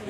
เป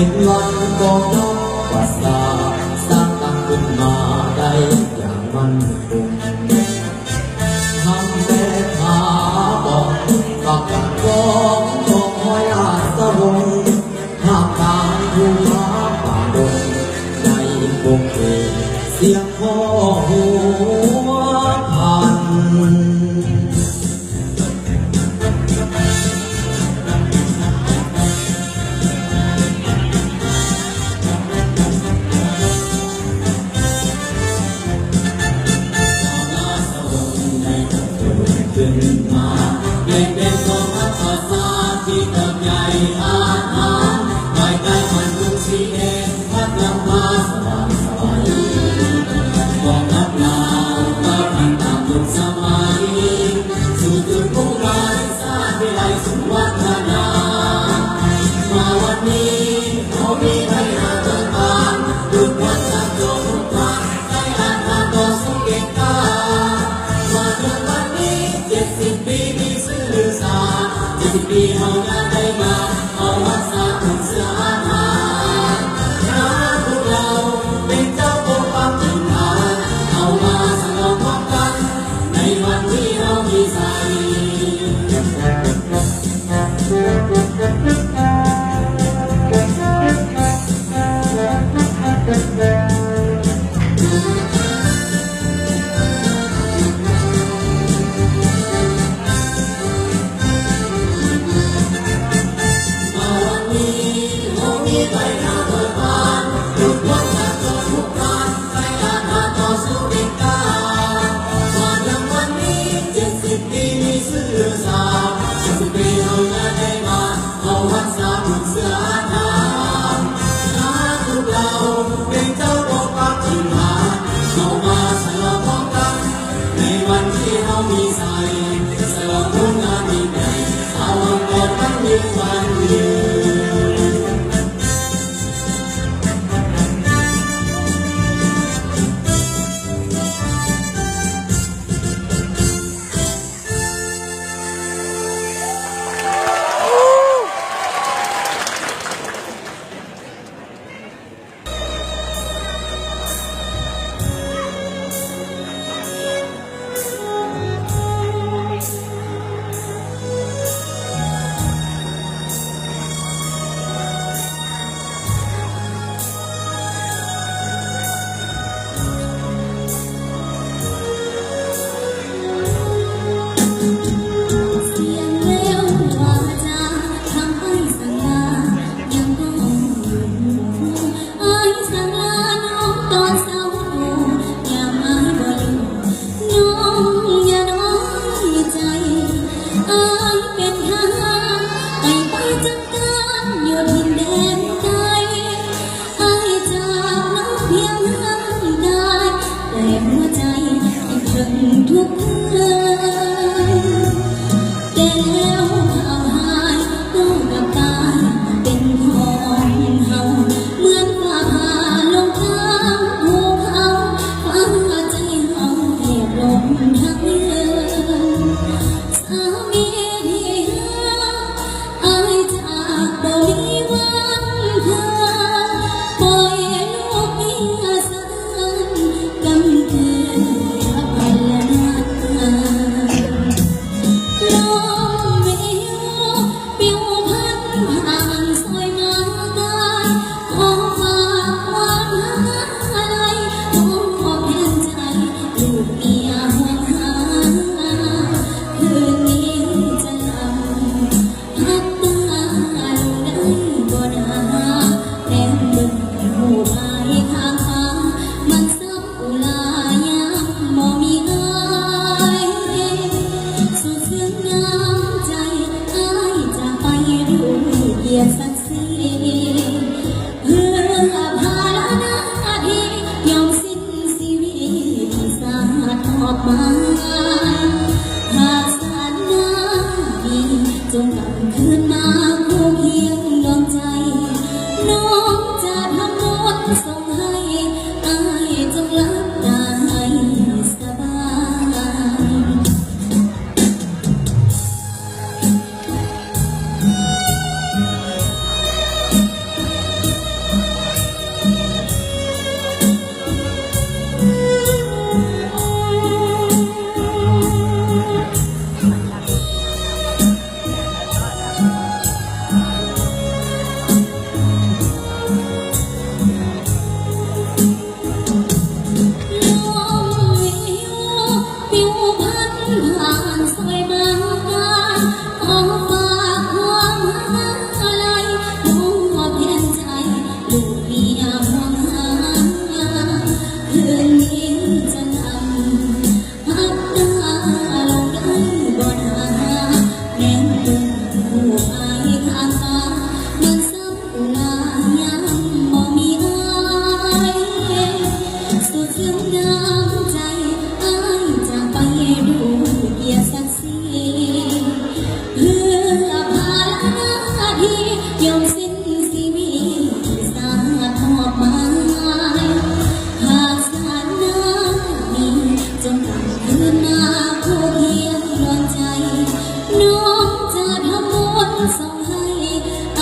็นวันกองทัพประสาสร้างตั้งขึ้นมาได้อย่างมั่นคงทำแต่ขาบอกกับกันกองของหอยอาสวงท่ามกลางภูผาป่าดงในวงเพลงเสียงพ่อหัวพันขึ้นมาเด็กเด็กของทัพภาษาที่เติบใหญ่อาหารหายใจมันทุกสีเองพัดลำมาสว่างสวัยกองทัพเราก็ทันตามยุคสมัยสู่จุดมุ่งหมายสร้างวิไลสุนวัฒนามาวันนี้เขามีไทยนาเติมบานดุจวันสังโยทุกทางให้อาณาต่อสู้เก่งกล้ามาถึงวันนี้70 ปีมีสื่อสาร70 ปีเอางานได้มาเอาวัดสาขุนเสืออาหารนะพวกเราเป็นเจ้าปกปักถิ่นฐานเอามาฉลองพร้อมกันในวันที่เรามีใจเพื่อภาระหน้าที่ยอมสิ้นเสี จงกลับคืนมาคู่เคียงดวงใจน้องจะทำบุญส่งให้อายจงรับตาให้สบาย ปิวพัดผ่านซอยมาขอฝากความอะไรมอบเพียงใจลูกเมียห่วงหาคืนนี้จะนำพัดตาลงได้บ่หาแน่นดึงผู้อายข้างตาเหมือนซ้ำอุลายังบ่มีอายสุดซึ้งน้ำใจอายจะไปดูเกียรติศักดิ์ศรีเพื่อภาระหน้าที่ยอมสิ้นชีวิตสาทอดหมายหากสารน้ำมีจงกลับคืนมาคู่เคียงดวงใจน้องจะทำบุญส่งให้อ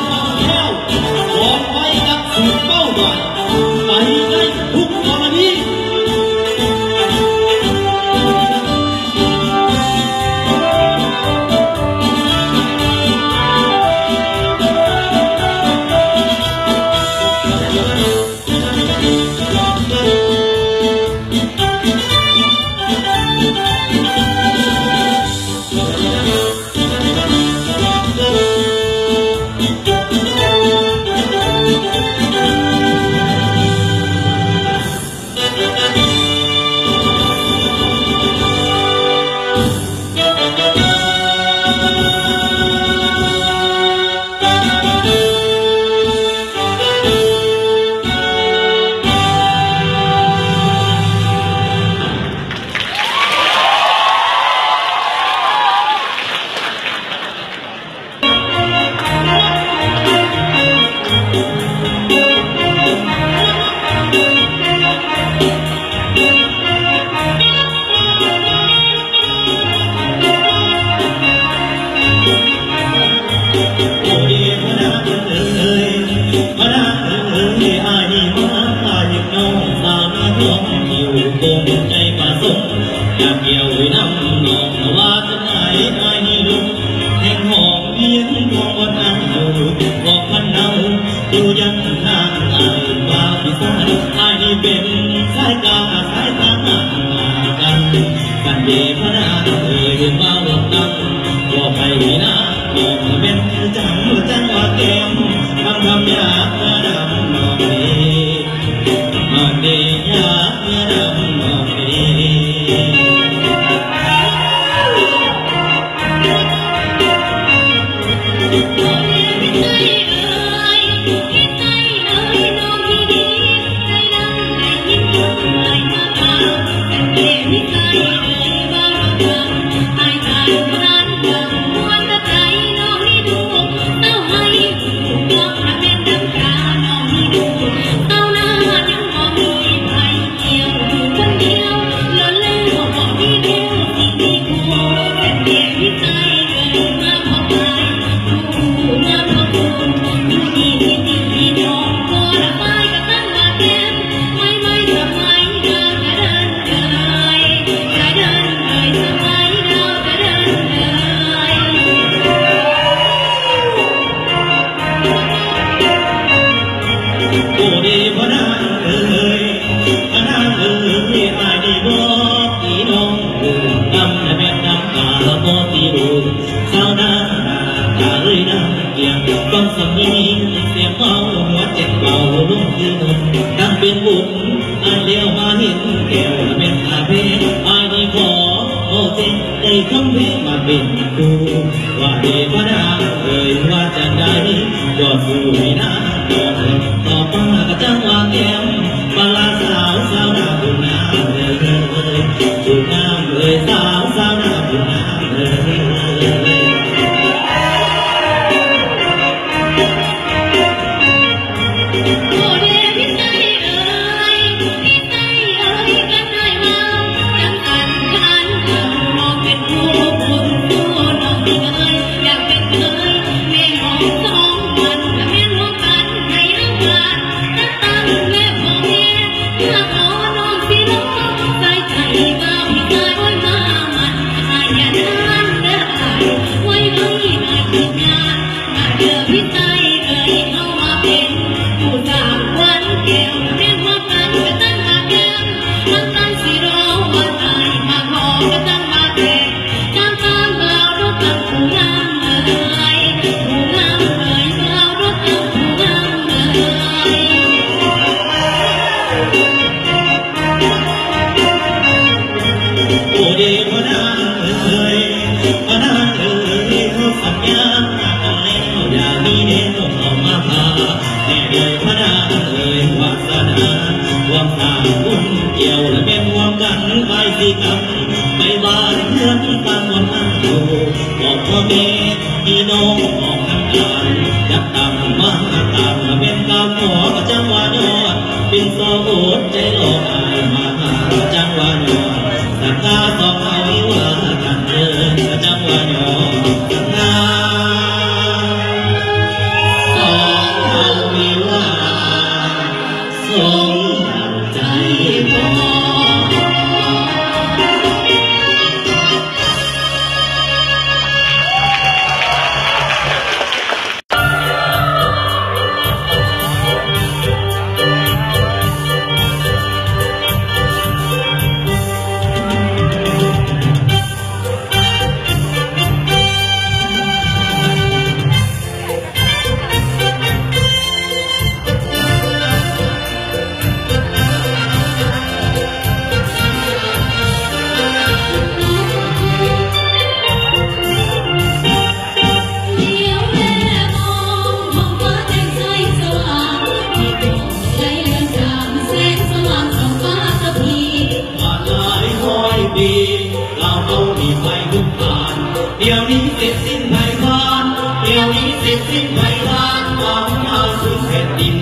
ฟังแล้วขอไปกับสุดเป้าหมายไปได้ทุกกรณี เ เดี๋ยวนี้เสร็จสิ้นไพวันเดี๋ยวนี้เสร็จสิ้นไพวันของเราสู่แผ่นดิน